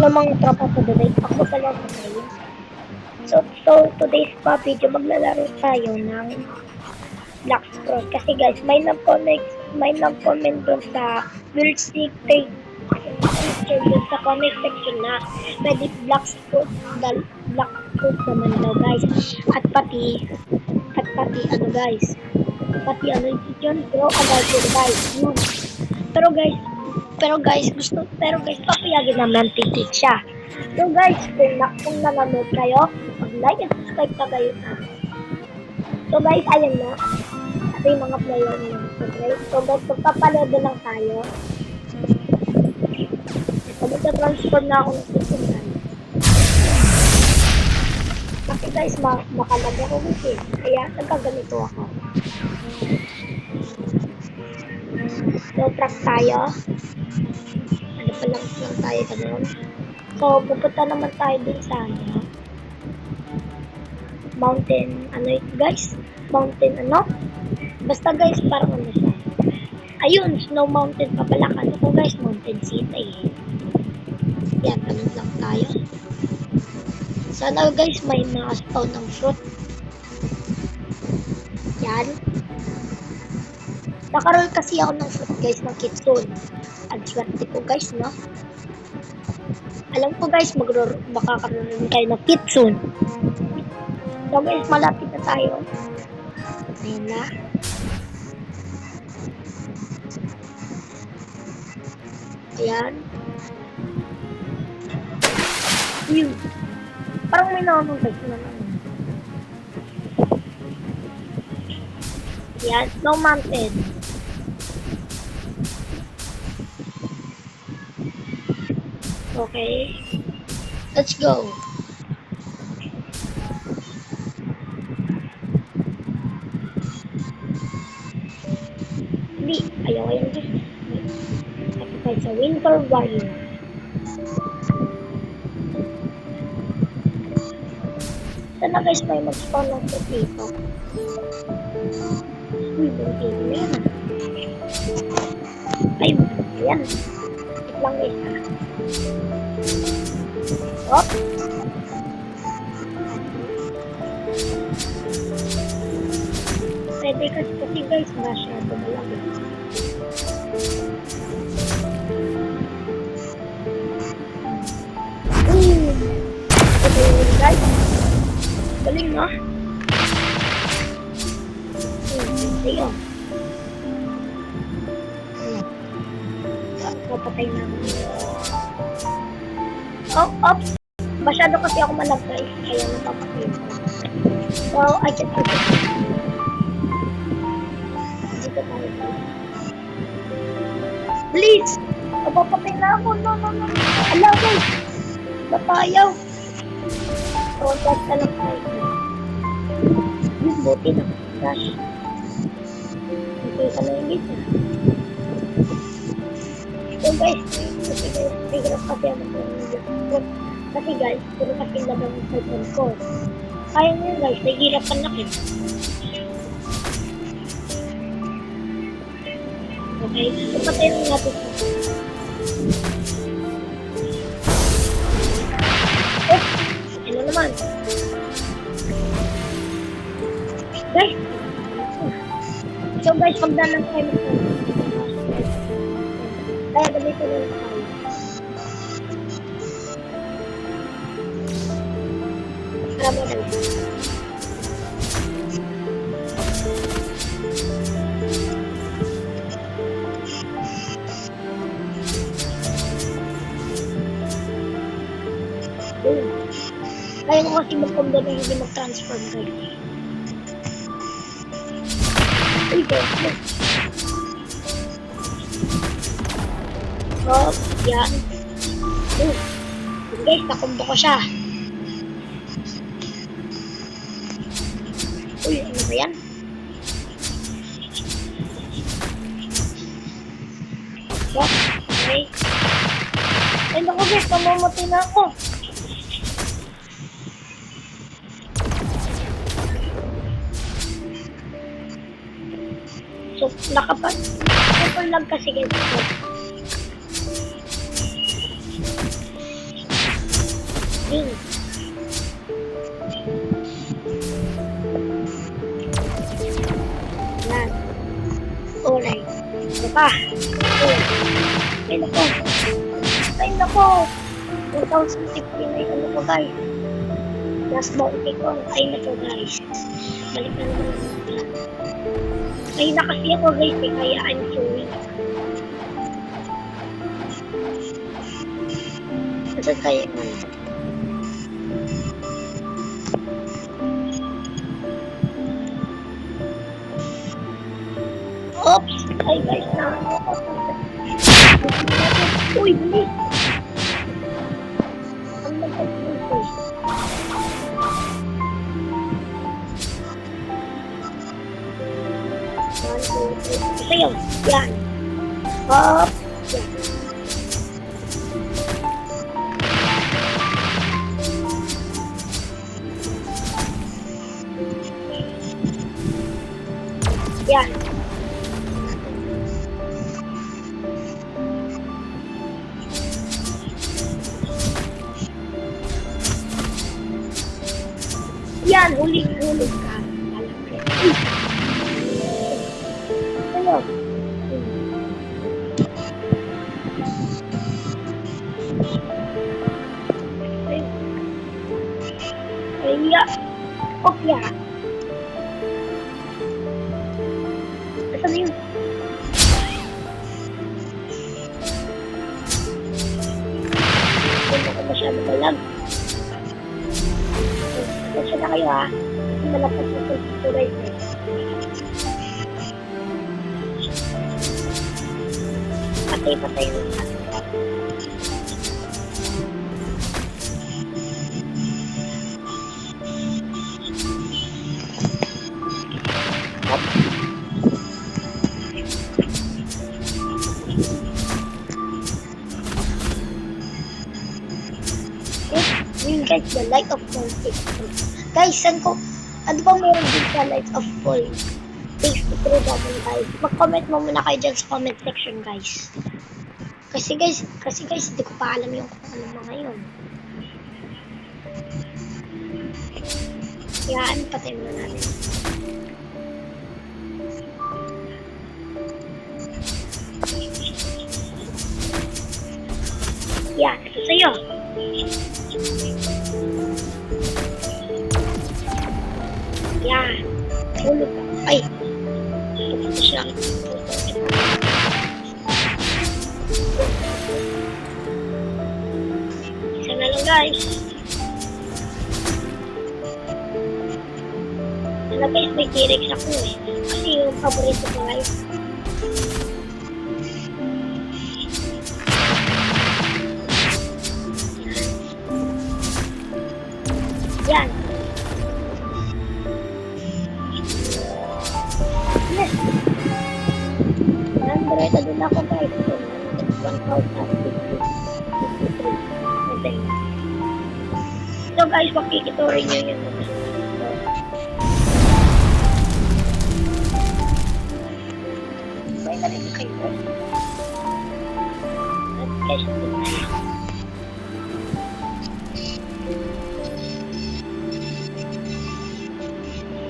mga tropa ko today, ako pala sa ngayon. So today's video, maglalaro tayo ng Black Scroll. Kasi guys, may nag-comment doon sa Will Secret doon sa comment section na pwede Black Scroll naman daw guys. At pati ano guys, pati ano yun, grow about it guys. Yun. Pero guys, papayagan naman titik siya. So guys, kung nanonood kayo, mag-like and subscribe na kayo na. So guys, ayan na. Ito yung mga player na. So guys, magpapalodo lang tayo. So magta-transform na ako ng system. Kasi guys, makalag ako kasi. Kaya nagkaganito ako. So track tayo. Ano pa lang tayo ganun. So pupunta naman tayo din sa mountain, ano guys? Mountain ano? Basta guys, parang ano siya. Ayun, Snow Mountain pa pala. Ano ko guys, Mountain City. Yan, ganun lang tayo. Sana guys, may mga spawn ng fruit. Yan. Nakaroon kasi ako ng fruit guys, ng kitsune. Ang swerte ko guys, no? Alam ko guys, makakaroon tayo ng kitsune. So guys, malapit na tayo. Ayan na. Ayan. Yun. Parang may nakamang guys na naman. Ayan, Snow Mountain. Okay. Let's go. Hindi. Ayaw yan guys. Ako tayo sa Winter Warrior. Sana guys may mag-spawn ng fruit dito. Uy, bunti na yan. Ay, yan. Wait lang guys ha. Hop. Pwede kasi guys, masyado malaki. Ito yun guys. Galing no? Ito yun. Napatay na. Oh, oops. Masyado kasi ako malagay. Kaya napapatay ko. So, I can put it. Dito tayo. Please! Napapatay na ako. No. Alaw guys. Napayaw. Protest na lang tayo. Yung buti na. Gosh. Hindi ka na yung gita. So guys, figure kasi ako ng kasi guys, puro kasi lagang ng cellphone ko. Kaya nyo guys, nahihirapan na kayo. Okay, ipatay lang natin ito. Oh, ano naman? Guys, so guys, pagdalang tayo ng kaya ganito na lang tayo. Para mo lang. Kaya ko kasi mag-combo na hindi mag-transform guys. Uy, guys. Oh, yan. Guys, nakumbo ko siya. Uy, ano ba yan? So, okay. Ay, naku guys, mamamatay na ako. So, super lang kasi guys. Pink. Yan. Orange. Ano pa? Ay, nako. Ay, nako. 2015 ay ano po guys. Last bounty ko. Ay na po guys. Balik na naman ako. Ay na kasi ako guys eh. Kaya I'm sorry. Kasi tayo man. Oops! Ay guys, uy, hindi! Ang nagpapalito eh. One, two, three. Ito yun. Yan. Hop! Yan. Yan. Yan, huli-huli ka. Ano? Kaya, kopya. Asan yun? Hindi ko masyado malag. Kasi na kayo ha. Kasi malakas na ito guys eh. Patay-patay na sa yun guys, the light of fall takes through. Guys, saan ko, ano ba meron din sa light of fall takes through naman guys? Mag-comment mo muna kayo dyan sa comment section guys. Kasi guys, hindi ko pa alam yung kung ano mga yun. Kaya patay mo natin. Yan, ito sa'yo. Yan. Hulog ka. Ay. Ito siya. Isa na lang guys. Ano guys, may T-Rex ako eh. Kasi yung paborito ko guys. Yan. Yes. Nandito din ako guys. 1,053. So guys, makikiturin nyo yun. May narinig kayo. At guys,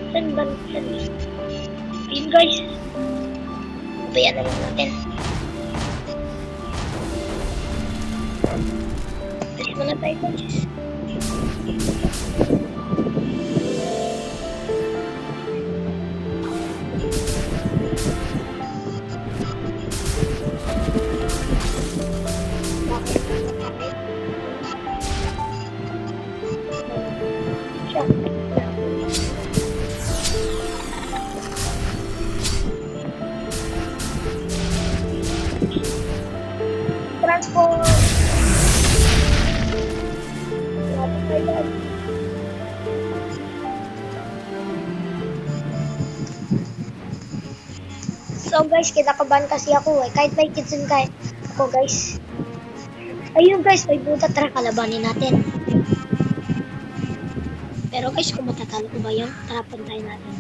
saan ba? Ayun guys. Bayan na lang natin. Talis mo na tayo guys. Transform! So guys, kinakabahan kasi ako eh. Kahit may kitchen kahit ako guys. Ayun guys, may buta. Tara, kalabanin natin. Pero guys, kung matatalo ko ba yun? Tara, puntahin natin.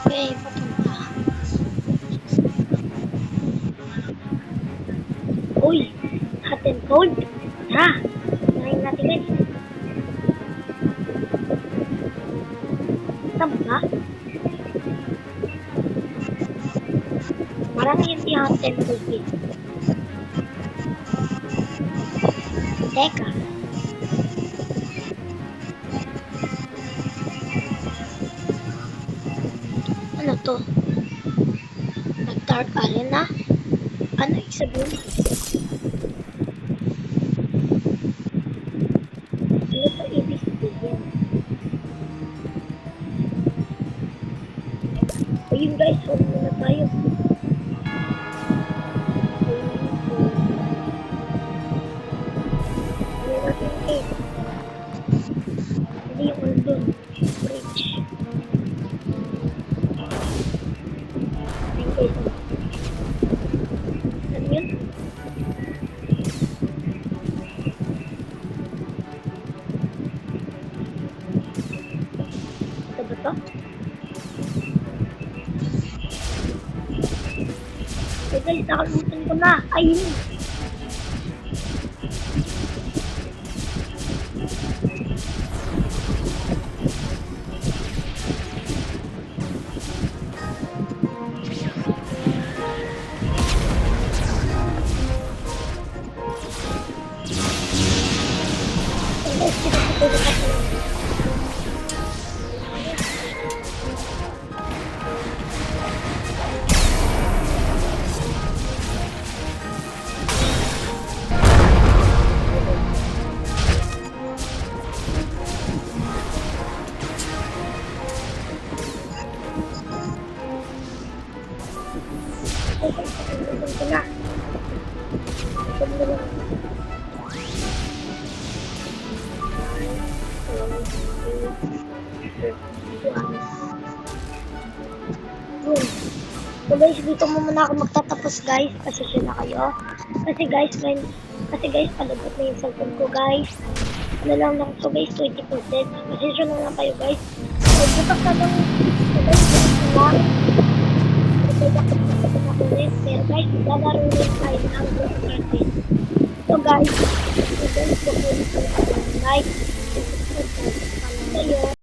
Okay, patunta. Gold. Tara. Tirahin natin guys. Saan ba? Marami yung tiyang temple dito. Teka. Ano to? Nag-dark alien na? Ano yung sabihin? Ano to ibig sabihin? Ayun guys, huwag muna tayo. Ayun natin eh. Hindi yung ano dun. Bridge. Ayun guys. Ano yun? Ito ba to? Eh guys, nakalimutan ko na. Ayun. Eh guys, pinapatulog ako. Eh guys, nakalimutan ko na. Ito mo lang. Yun. So guys, dito mo muna ako magtatapos guys. Pasensya na kayo. Kasi guys, palabot na yung cellphone ko guys. Ano lang lang to guys, 20%. Pasensya na lang kayo guys. So, bukas na lang. So guys, bukas na lang. Pero guys, lalaro rin tayo ng group natin. So guys, huwag mo like, subscribe, kayo.